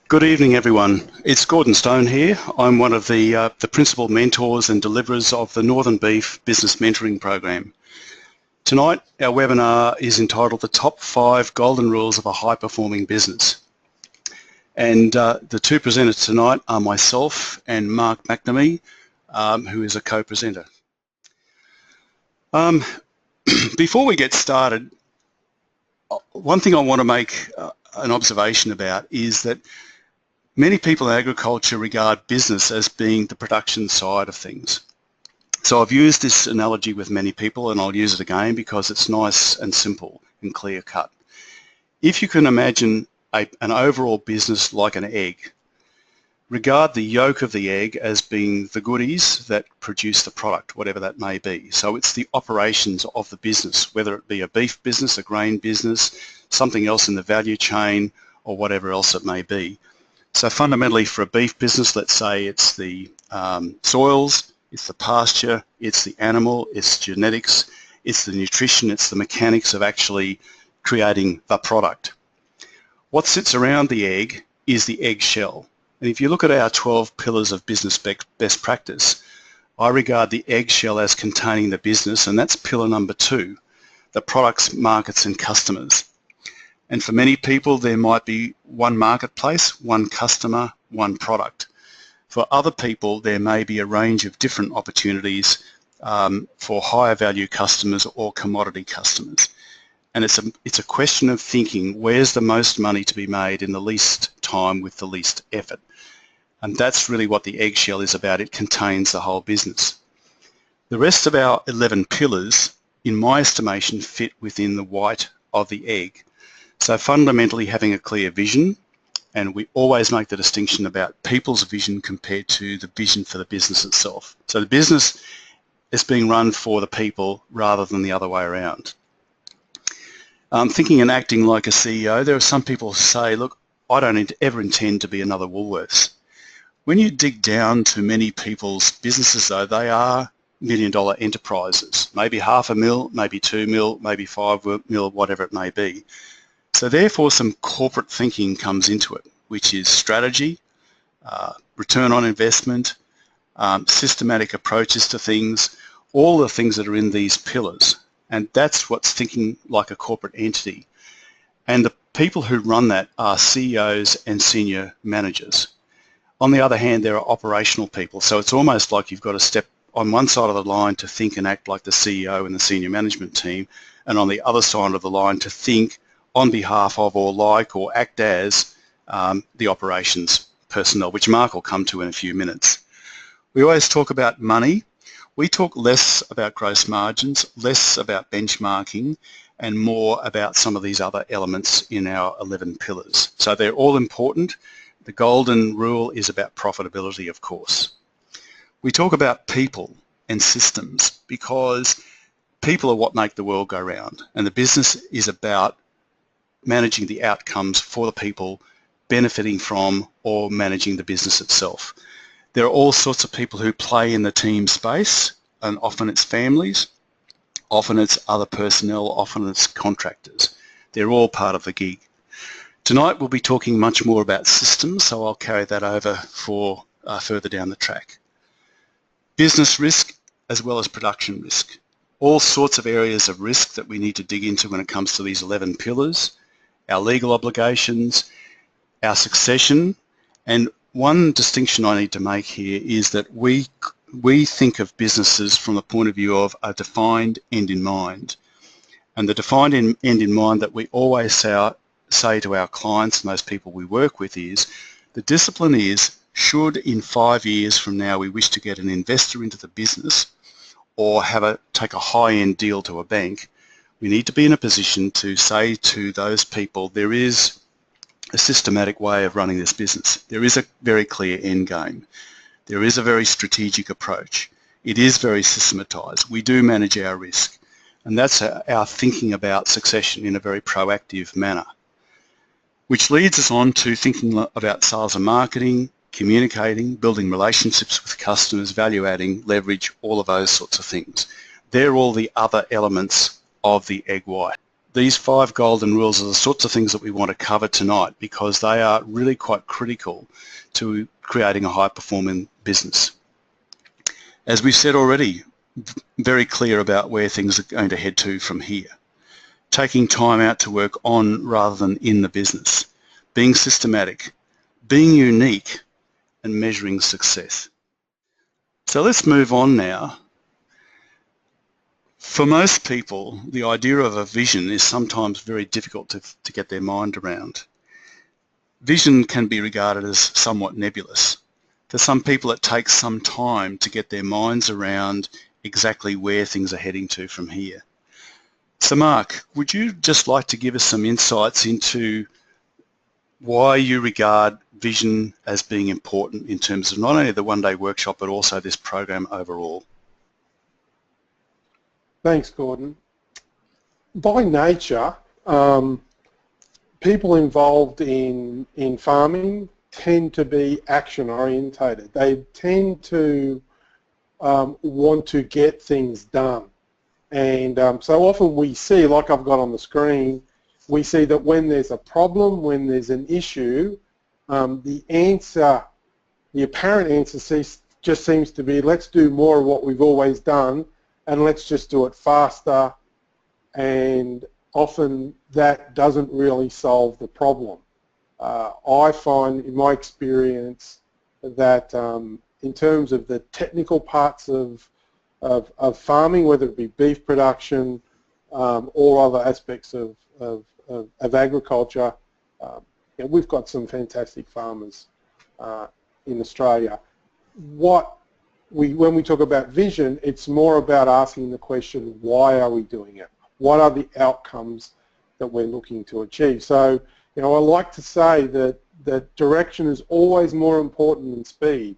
Good evening, everyone. It's Gordon Stone here. I'm one of the principal mentors and deliverers of the Northern Beef Business Mentoring Program. Tonight, our webinar is entitled The Top 5 Golden Rules of a High-Performing Business. And the two presenters tonight are myself and Mark McNamee, who is a co-presenter. Before we get started, one thing I want to make an observation about is that many people in agriculture regard business as being the production side of things. So I've used this analogy with many people, and I'll use it again because it's nice and simple and clear cut. If you can imagine an overall business like an egg, regard the yolk of the egg as being the goodies that produce the product, whatever that may be. So it's the operations of the business, whether it be a beef business, a grain business, something else in the value chain, or whatever else it may be. So fundamentally for a beef business, let's say it's the soils, it's the pasture, it's the animal, it's genetics, it's the nutrition, it's the mechanics of actually creating the product. What sits around the egg is the egg shell. And if you look at our 12 pillars of business best practice, I regard the egg shell as containing the business, and that's pillar number 2, the products, markets and customers. And for many people, there might be one marketplace, one customer, one product. For other people, there may be a range of different opportunities for higher value customers or commodity customers. And it's a question of thinking, where's the most money to be made in the least time with the least effort? And that's really what the eggshell is about. It contains the whole business. The rest of our 11 pillars, in my estimation, fit within the white of the egg. So fundamentally having a clear vision, and we always make the distinction about people's vision compared to the vision for the business itself. So the business is being run for the people rather than the other way around. Thinking and acting like a CEO, there are some people who say, look, I don't ever intend to be another Woolworths. When you dig down to many people's businesses though, they are million-dollar enterprises, maybe $500,000, maybe $2 million, maybe $5 million, whatever it may be. So therefore some corporate thinking comes into it, which is strategy, return on investment, systematic approaches to things, all the things that are in these pillars. And that's what's thinking like a corporate entity. And the people who run that are CEOs and senior managers. On the other hand, there are operational people. So it's almost like you've got to step on one side of the line to think and act like the CEO and the senior management team, and on the other side of the line to think on behalf of or like or act as the operations personnel, which Mark will come to in a few minutes. We always talk about money. We talk less about gross margins, less about benchmarking, and more about some of these other elements in our 11 pillars. So they're all important. The golden rule is about profitability, of course. We talk about people and systems because people are what make the world go round, and the business is about managing the outcomes for the people benefiting from or managing the business itself. There are all sorts of people who play in the team space, and often it's families, often it's other personnel, often it's contractors. They're all part of the gig. Tonight we'll be talking much more about systems, so I'll carry that over for further down the track. Business risk as well as production risk. All sorts of areas of risk that we need to dig into when it comes to these 11 pillars. Our legal obligations, our succession, and one distinction I need to make here is that we think of businesses from the point of view of a defined end in mind. And the defined end in mind that we always say to our clients and those people we work with is, the discipline is, should in 5 years from now we wish to get an investor into the business or take a high-end deal to a bank, we need to be in a position to say to those people, there is a systematic way of running this business. There is a very clear end game. There is a very strategic approach. It is very systematized. We do manage our risk. And that's our thinking about succession in a very proactive manner, which leads us on to thinking about sales and marketing, communicating, building relationships with customers, value adding, leverage, all of those sorts of things. They're all the other elements of the egg white. These 5 golden rules are the sorts of things that we want to cover tonight because they are really quite critical to creating a high-performing business. As we said already, very clear about where things are going to head to from here. Taking time out to work on rather than in the business. Being systematic, being unique, and measuring success. So let's move on now. For most people, the idea of a vision is sometimes very difficult to get their mind around. Vision can be regarded as somewhat nebulous. For some people, it takes some time to get their minds around exactly where things are heading to from here. So Mark, would you just like to give us some insights into why you regard vision as being important in terms of not only the one-day workshop but also this program overall? Thanks, Gordon. By nature, people involved in farming tend to be action orientated. They tend to want to get things done. And so often we see, like I've got on the screen, we see that when there's a problem, when there's an issue, the apparent answer just seems to be, let's do more of what we've always done and let's just do it faster, and often that doesn't really solve the problem. I find in my experience that in terms of the technical parts of farming, whether it be beef production or other aspects of agriculture, we've got some fantastic farmers in Australia. When we talk about vision, it's more about asking the question, why are we doing it? What are the outcomes that we're looking to achieve? So, I like to say that direction is always more important than speed.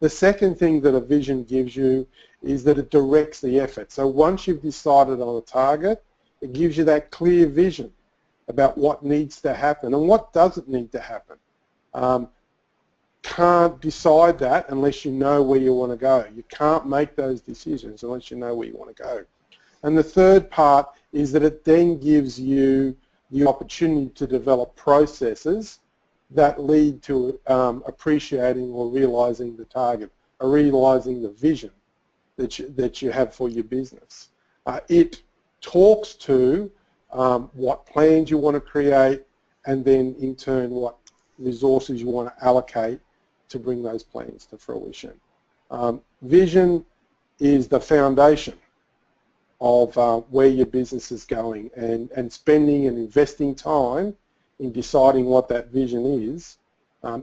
The second thing that a vision gives you is that it directs the effort. So once you've decided on a target, it gives you that clear vision about what needs to happen and what doesn't need to happen. Can't decide that unless you know where you want to go. You can't make those decisions unless you know where you want to go. And the third part is that it then gives you the opportunity to develop processes that lead to appreciating or realizing the target, or realizing the vision that you have for your business. It talks to what plans you want to create, and then in turn what resources you want to allocate to bring those plans to fruition. Vision is the foundation of where your business is going, and spending and investing time in deciding what that vision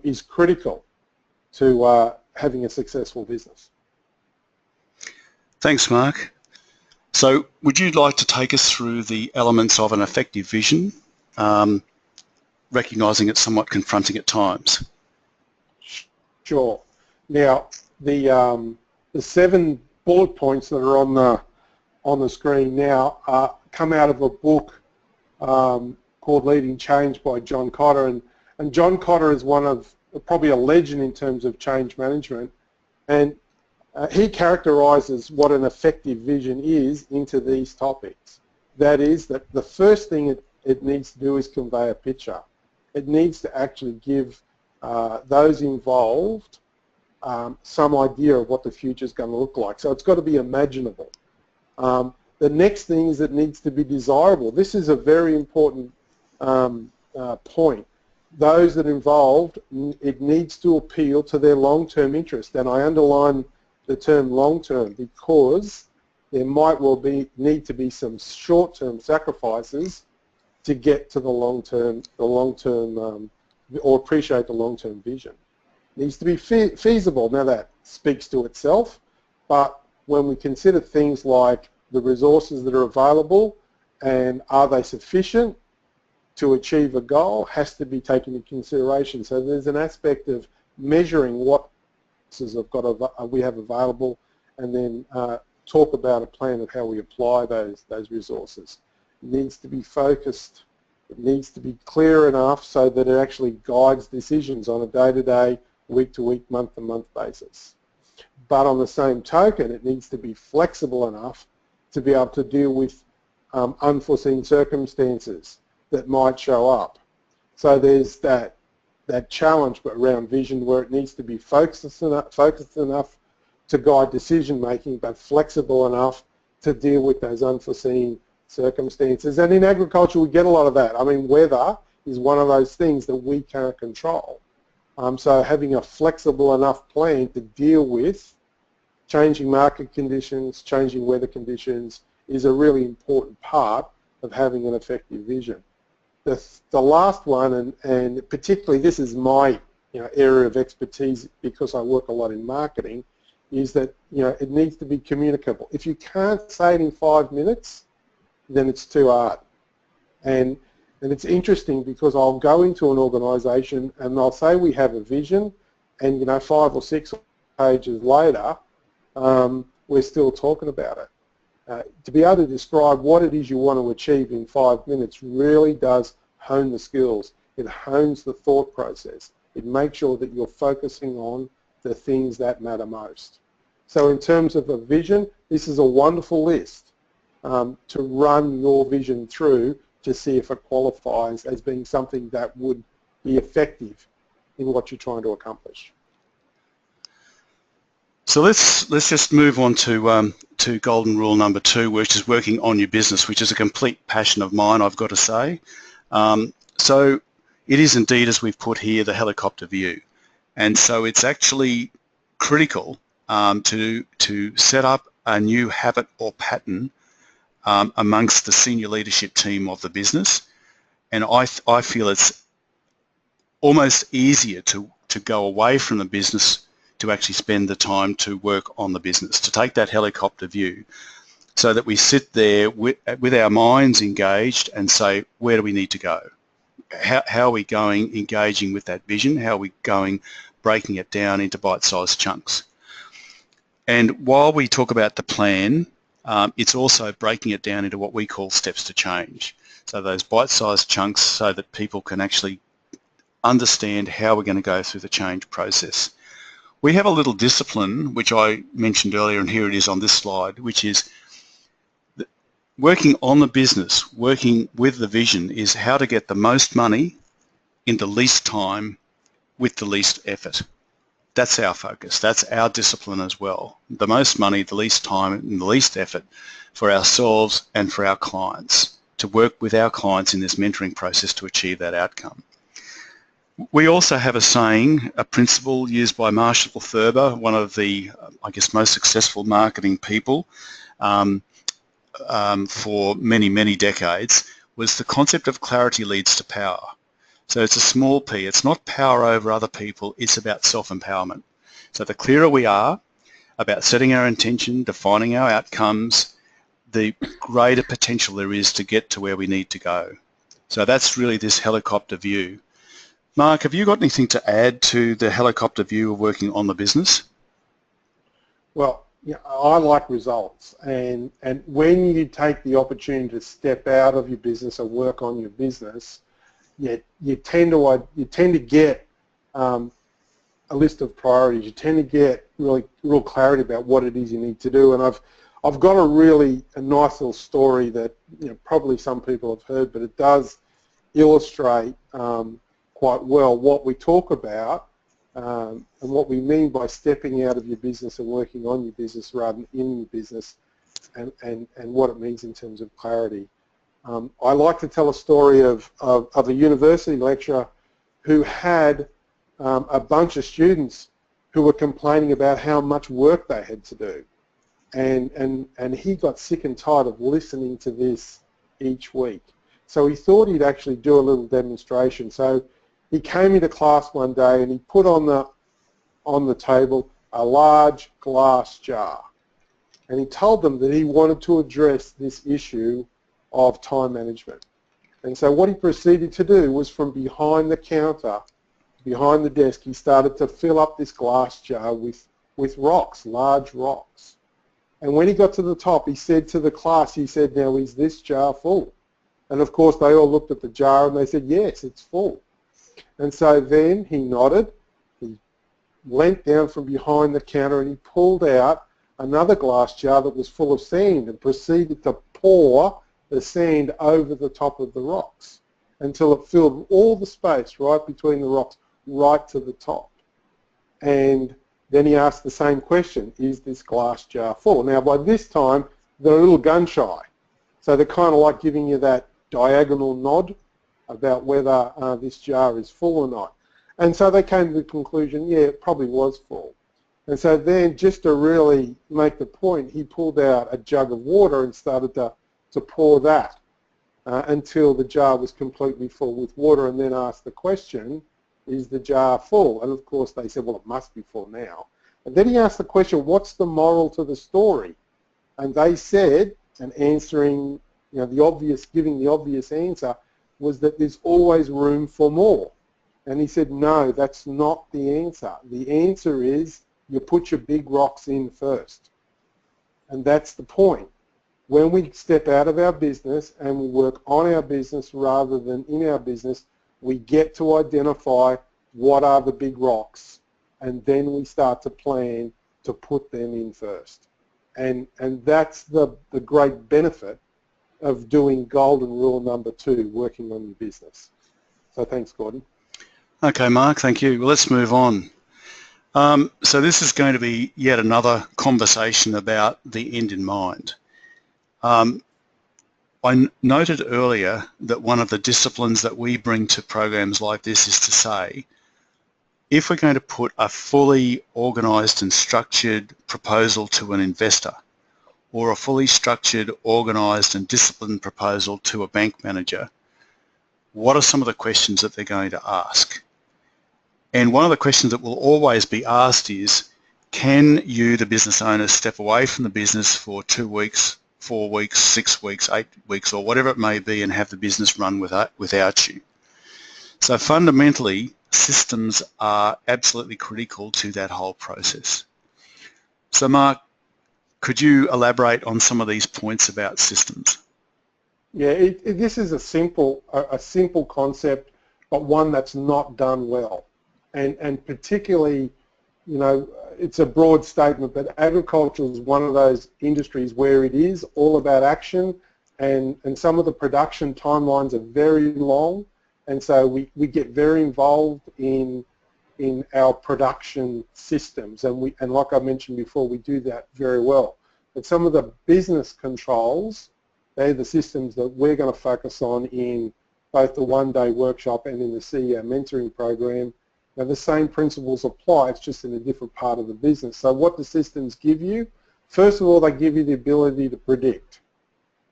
is critical to having a successful business. Thanks, Mark. So would you like to take us through the elements of an effective vision, recognising it's somewhat confronting at times? Sure. Now, the 7 bullet points that are on the screen now come out of a book called Leading Change by John Cotter, and John Cotter is probably a legend in terms of change management, and he characterises what an effective vision is into these topics. That is, that the first thing it needs to do is convey a picture. It needs to actually give those involved some idea of what the future is going to look like. So it's got to be imaginable. The next thing is it needs to be desirable. This is a very important point. Those that are involved, it needs to appeal to their long-term interest, and I underline the term long-term because there might well need to be some short-term sacrifices to get to the long-term, or appreciate the long-term vision. It needs to be feasible. Now that speaks to itself, but when we consider things like the resources that are available and are they sufficient to achieve a goal, has to be taken into consideration. So there's an aspect of measuring what we have available, and then talk about a plan of how we apply those resources. It needs to be focused. It needs to be clear enough so that it actually guides decisions on a day-to-day, week-to-week, month-to-month basis. But on the same token, it needs to be flexible enough to be able to deal with unforeseen circumstances that might show up. So there's that challenge around vision where it needs to be focused enough to guide decision making, but flexible enough to deal with those unforeseen circumstances. And in agriculture, we get a lot of that. I mean, weather is one of those things that we can't control. So having a flexible enough plan to deal with changing market conditions, changing weather conditions is a really important part of having an effective vision. The last one, and particularly this is my area of expertise because I work a lot in marketing, is that it needs to be communicable. If you can't say it in 5 minutes, then it's too hard. And it's interesting because I'll go into an organisation and they'll say we have a vision, and 5 or 6 pages later, we're still talking about it. To be able to describe what it is you want to achieve in 5 minutes really does hone the skills. It hones the thought process. It makes sure that you're focusing on the things that matter most. So in terms of a vision, this is a wonderful list to run your vision through to see if it qualifies as being something that would be effective in what you're trying to accomplish. So let's just move on to golden rule number 2, which is working on your business, which is a complete passion of mine, I've got to say. So it is indeed, as we've put here, the helicopter view, and so it's actually critical to set up a new habit or pattern amongst the senior leadership team of the business, and I feel it's almost easier to go away from the business to actually spend the time to work on the business, to take that helicopter view so that we sit there with our minds engaged and say, where do we need to go? How are we going engaging with that vision? How are we going breaking it down into bite-sized chunks? And while we talk about the plan, it's also breaking it down into what we call steps to change. So those bite-sized chunks so that people can actually understand how we're going to go through the change process. We have a little discipline, which I mentioned earlier, and here it is on this slide, which is working on the business, working with the vision, is how to get the most money in the least time with the least effort. That's our focus. That's our discipline as well. The most money, the least time, and the least effort for ourselves and for our clients, to work with our clients in this mentoring process to achieve that outcome. We also have a saying, a principle used by Marshall Thurber, one of the, I guess, most successful marketing people for many, many decades, was the concept of clarity leads to power. So it's a small p. It's not power over other people. It's about self-empowerment. So the clearer we are about setting our intention, defining our outcomes, the greater potential there is to get to where we need to go. So that's really this helicopter view. Mark, have you got anything to add to the helicopter view of working on the business? Well, I like results, and when you take the opportunity to step out of your business or work on your business, you tend to get a list of priorities. You tend to get real clarity about what it is you need to do. And I've got a nice little story that probably some people have heard, but it does illustrate quite well what we talk about and what we mean by stepping out of your business and working on your business rather than in your business, and what it means in terms of clarity. I like to tell a story of a university lecturer who had a bunch of students who were complaining about how much work they had to do, and he got sick and tired of listening to this each week. So he thought he'd actually do a little demonstration. So he came into class one day and he put on the table a large glass jar, and he told them that he wanted to address this issue of time management. And so what he proceeded to do was, from behind the counter, behind the desk, he started to fill up this glass jar with rocks, large rocks. And when he got to the top, he said to the class, he said, "Now, is this jar full?" And of course they all looked at the jar and they said, "Yes, it's full." And so then he nodded, he leant down from behind the counter and he pulled out another glass jar that was full of sand and proceeded to pour the sand over the top of the rocks until it filled all the space right between the rocks right to the top. And then he asked the same question, is this glass jar full? Now by this time they're a little gun shy, so they're kind of like giving you that diagonal nod about whether this jar is full or not. And so they came to the conclusion, yeah, it probably was full. And so then, just to really make the point, he pulled out a jug of water and started to pour that until the jar was completely full with water, and then asked the question, is the jar full? And of course they said, well, it must be full now. And then he asked the question, what's the moral to the story? And they said, and answering, the obvious, giving the obvious answer, was that there's always room for more. And he said, no, that's not the answer. The answer is you put your big rocks in first. And that's the point. When we step out of our business and we work on our business rather than in our business, we get to identify what are the big rocks, and then we start to plan to put them in first. And that's the great benefit of doing golden rule number 2, working on your business. So thanks, Gordon. Okay, Mark, thank you. Well, let's move on. So this is going to be yet another conversation about the end in mind. I noted earlier that one of the disciplines that we bring to programs like this is to say, if we're going to put a fully organised and structured proposal to an investor, or a fully structured, organised and disciplined proposal to a bank manager, what are some of the questions that they're going to ask? And one of the questions that will always be asked is, can you, the business owner, step away from the business for 2 weeks, 4 weeks, 6 weeks, 8 weeks, or whatever it may be, and have the business run without you? So fundamentally, systems are absolutely critical to that whole process. So Mark, could you elaborate on some of these points about systems? Yeah, this is a simple concept, but one that's not done well. And particularly, it's a broad statement, but agriculture is one of those industries where it is all about action, and some of the production timelines are very long, and so we get very involved in our production systems, and like I mentioned before, we do that very well. But some of the business controls, they're the systems that we're going to focus on in both the one-day workshop and in the CEO mentoring program. Now, the same principles apply, it's just in a different part of the business. So what do systems give you? First of all, they give you the ability to predict.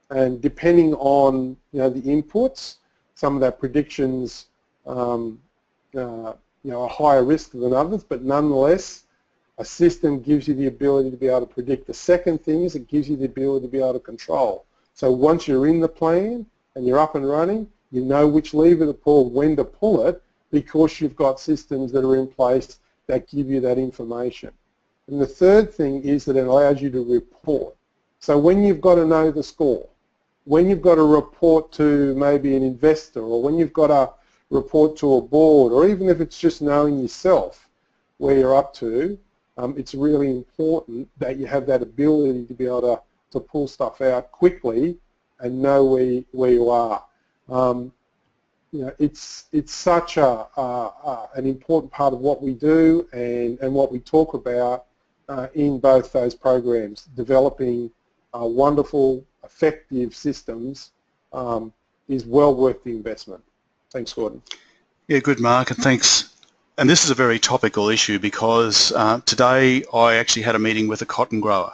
And depending on the inputs, some of that predictions are higher risk than others, but nonetheless, a system gives you the ability to be able to predict. The second thing is it gives you the ability to be able to control. So once you're in the plan and you're up and running, you know which lever to pull, when to pull it, because you've got systems that are in place that give you that information. And the third thing is that it allows you to report. So when you've got to know the score, when you've got to report to maybe an investor, or when you've got to report to a board, or even if it's just knowing yourself where you're up to, it's really important that you have that ability to be able to pull stuff out quickly and know where you are. It's such an important part of what we do and what we talk about in both those programs. Developing wonderful, effective systems is well worth the investment. Thanks, Gordon. Yeah, good, Mark, and thanks. And this is a very topical issue because today I actually had a meeting with a cotton grower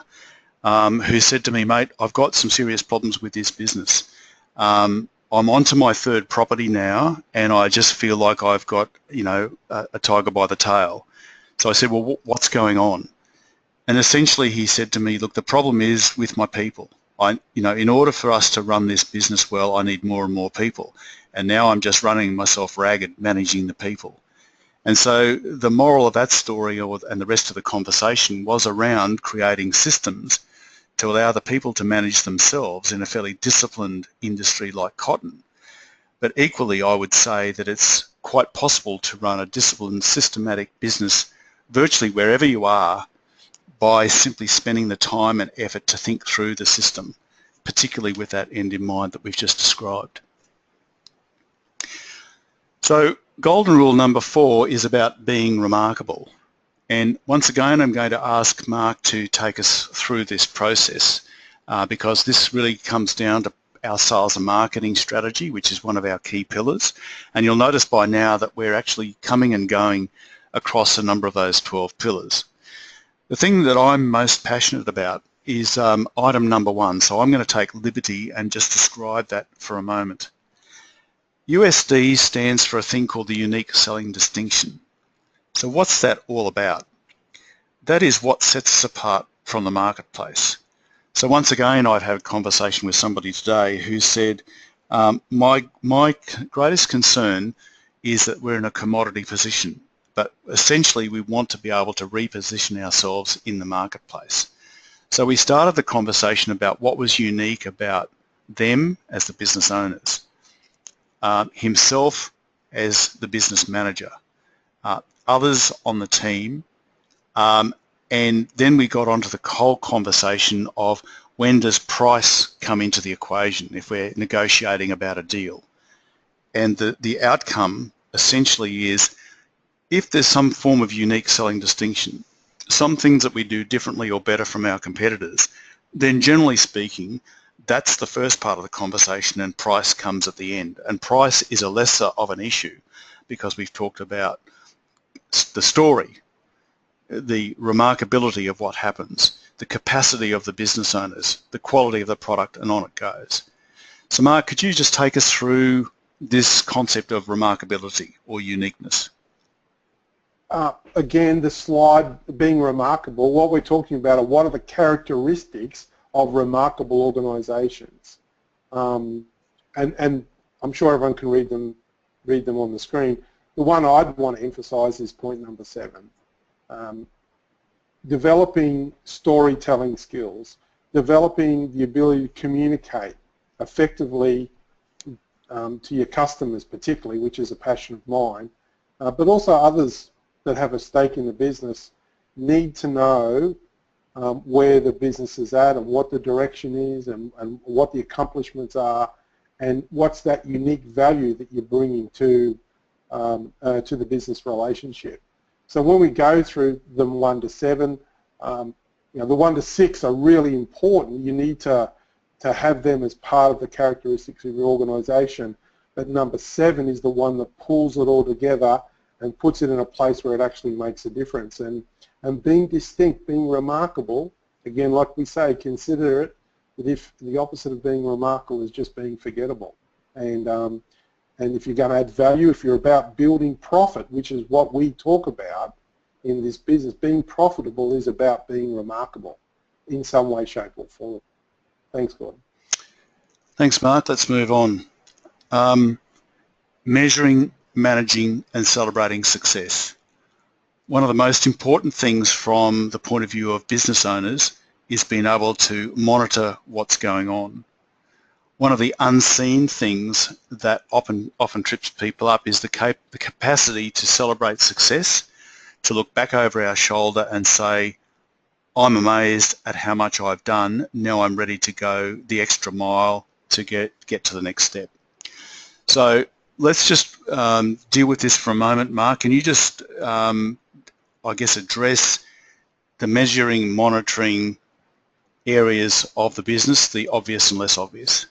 who said to me, mate, I've got some serious problems with this business. I'm onto my 3rd property now, and I just feel like I've got, a tiger by the tail. So I said, well, what's going on? And essentially he said to me, look, the problem is with my people. In order for us to run this business well, I need more and more people. And now I'm just running myself ragged managing the people. And so the moral of that story and the rest of the conversation was around creating systems to allow the people to manage themselves in a fairly disciplined industry like cotton. But equally, I would say that it's quite possible to run a disciplined, systematic business virtually wherever you are by simply spending the time and effort to think through the system particularly with that end in mind that we've just described. So golden rule number 4 is about being remarkable. And once again, I'm going to ask Mark to take us through this process because this really comes down to our sales and marketing strategy, which is one of our key pillars. And you'll notice by now that we're actually coming and going across a number of those 12 pillars. The thing that I'm most passionate about is item number 1. So I'm going to take liberty and just describe that for a moment. USD stands for a thing called the unique selling distinction. So what's that all about? That is what sets us apart from the marketplace. So once again, I've had a conversation with somebody today who said, my greatest concern is that we're in a commodity position, but essentially we want to be able to reposition ourselves in the marketplace. So we started the conversation about what was unique about them as the business owners, himself as the business manager, others on the team, and then we got onto the whole conversation of when does price come into the equation if we're negotiating about a deal. And the outcome essentially is if there's some form of unique selling distinction, some things that we do differently or better from our competitors, then generally speaking, that's the first part of the conversation and price comes at the end. And price is a lesser of an issue because we've talked about the story, the remarkability of what happens, the capacity of the business owners, the quality of the product, and on it goes. So Mark, could you just take us through this concept of remarkability or uniqueness? Again, the slide being remarkable, what we're talking about are what are the characteristics of remarkable organisations. And I'm sure everyone can read them on the screen. The one I'd want to emphasise is point number 7. Developing storytelling skills, developing the ability to communicate effectively to your customers particularly, which is a passion of mine, but also others that have a stake in the business need to know where the business is at and what the direction is and what the accomplishments are and what's that unique value that you're bringing to the business relationship. So when we go through them 1 to 7, the 1 to 6 are really important. You need to have them as part of the characteristics of your organisation. But number 7 is the one that pulls it all together and puts it in a place where it actually makes a difference. And being distinct, being remarkable, again, like we say, consider it that if the opposite of being remarkable is just being forgettable. And if you're going to add value, if you're about building profit, which is what we talk about in this business, being profitable is about being remarkable in some way, shape or form. Thanks, Gordon. Thanks, Mark. Let's move on. Measuring, managing and celebrating success. One of the most important things from the point of view of business owners is being able to monitor what's going on. One of the unseen things that often trips people up is the capacity to celebrate success, to look back over our shoulder and say, I'm amazed at how much I've done, now I'm ready to go the extra mile to get to the next step. So let's just deal with this for a moment. Mark, can you just, I guess, address the measuring, monitoring areas of the business, the obvious and less obvious?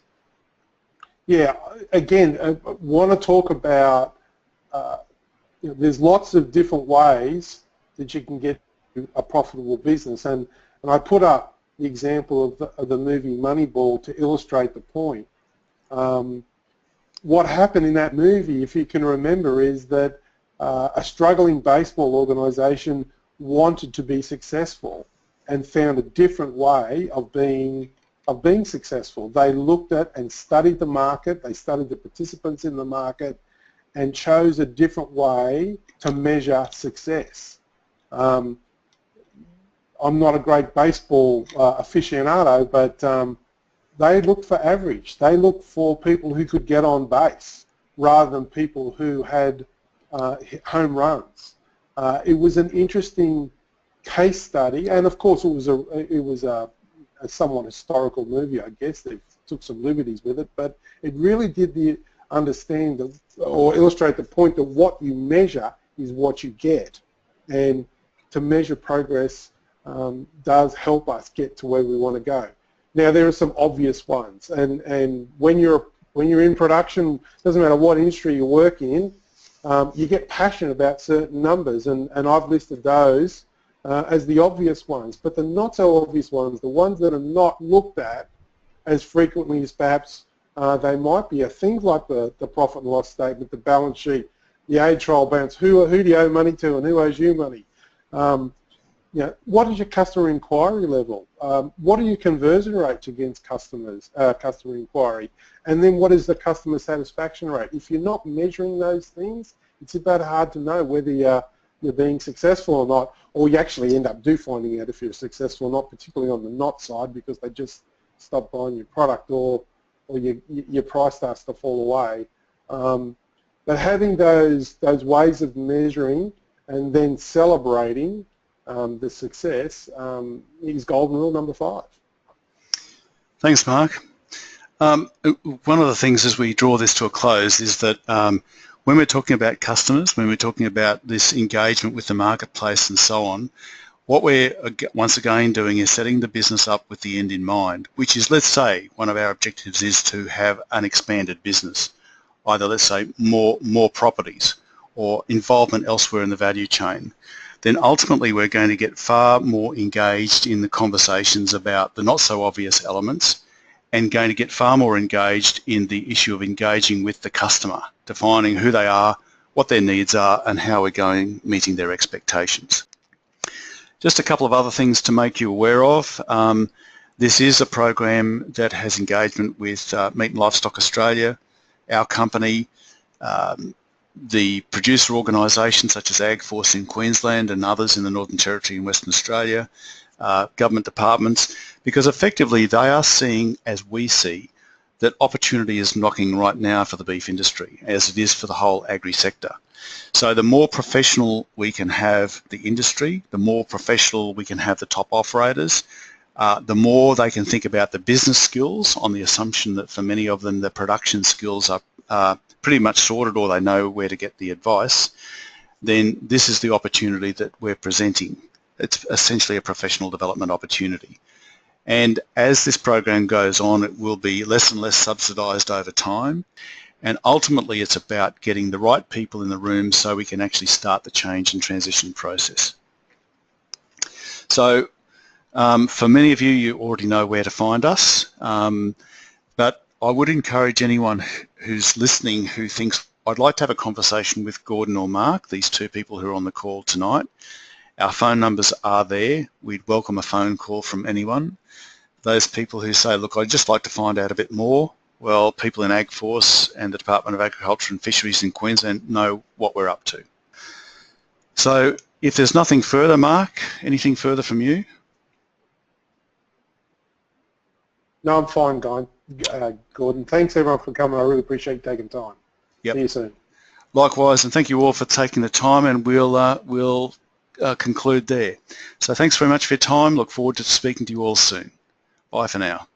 Yeah, again, I want to talk about, there's lots of different ways that you can get to a profitable business, and I put up the example of the movie Moneyball to illustrate the point. What happened in that movie, if you can remember, is that a struggling baseball organisation wanted to be successful and found a different way of being successful. They looked at and studied the market, they studied the participants in the market and chose a different way to measure success. I'm not a great baseball aficionado, but they looked for average. They looked for people who could get on base rather than people who had home runs. It was an interesting case study, and of course it was a somewhat historical movie, I guess. They took some liberties with it, but it really did understand or illustrate the point that what you measure is what you get, and to measure progress does help us get to where we want to go. Now there are some obvious ones, and when you're in production, doesn't matter what industry you work in, you get passionate about certain numbers, and I've listed those as the obvious ones. But the not so obvious ones, the ones that are not looked at as frequently as perhaps they might be, are things like the profit and loss statement, the balance sheet, the aid trial balance, who do you owe money to and who owes you money. What is your customer inquiry level? What are your conversion rates against customer inquiry? And then what is the customer satisfaction rate? If you're not measuring those things, it's about hard to know whether you're being successful or not, or you actually end up finding out if you're successful or not, particularly on the not side, because they just stop buying your product, or your price starts to fall away. But having those ways of measuring and then celebrating the success is golden rule number 5. Thanks, Mark. One of the things as we draw this to a close is that when we're talking about customers, when we're talking about this engagement with the marketplace and so on, what we're once again doing is setting the business up with the end in mind, which is, let's say, one of our objectives is to have an expanded business, either, let's say, more properties or involvement elsewhere in the value chain. Then ultimately we're going to get far more engaged in the conversations about the not so obvious elements, and going to get far more engaged in the issue of engaging with the customer, defining who they are, what their needs are, and how we're going meeting their expectations. Just a couple of other things to make you aware of. This is a program that has engagement with Meat and Livestock Australia, our company, the producer organisations such as AgForce in Queensland and others in the Northern Territory and Western Australia, government departments, because effectively they are seeing, as we see, that opportunity is knocking right now for the beef industry, as it is for the whole agri sector. So the more professional we can have the industry, the more professional we can have the top operators, the more they can think about the business skills, on the assumption that for many of them the production skills are pretty much sorted, or they know where to get the advice, then this is the opportunity that we're presenting. It's essentially a professional development opportunity. And as this program goes on, it will be less and less subsidised over time. And ultimately, it's about getting the right people in the room so we can actually start the change and transition process. So for many of you, you already know where to find us. But I would encourage anyone who's listening who thinks, I'd like to have a conversation with Gordon or Mark, these two people who are on the call tonight. Our phone numbers are there. We'd welcome a phone call from anyone. Those people who say, look, I'd just like to find out a bit more, well, people in AgForce and the Department of Agriculture and Fisheries in Queensland know what we're up to. So if there's nothing further, Mark, anything further from you? No, I'm fine, Gordon. Thanks everyone for coming. I really appreciate you taking time. Yep. See you soon. Likewise, and thank you all for taking the time, and we'll conclude there. So thanks very much for your time. Look forward to speaking to you all soon. Bye for now.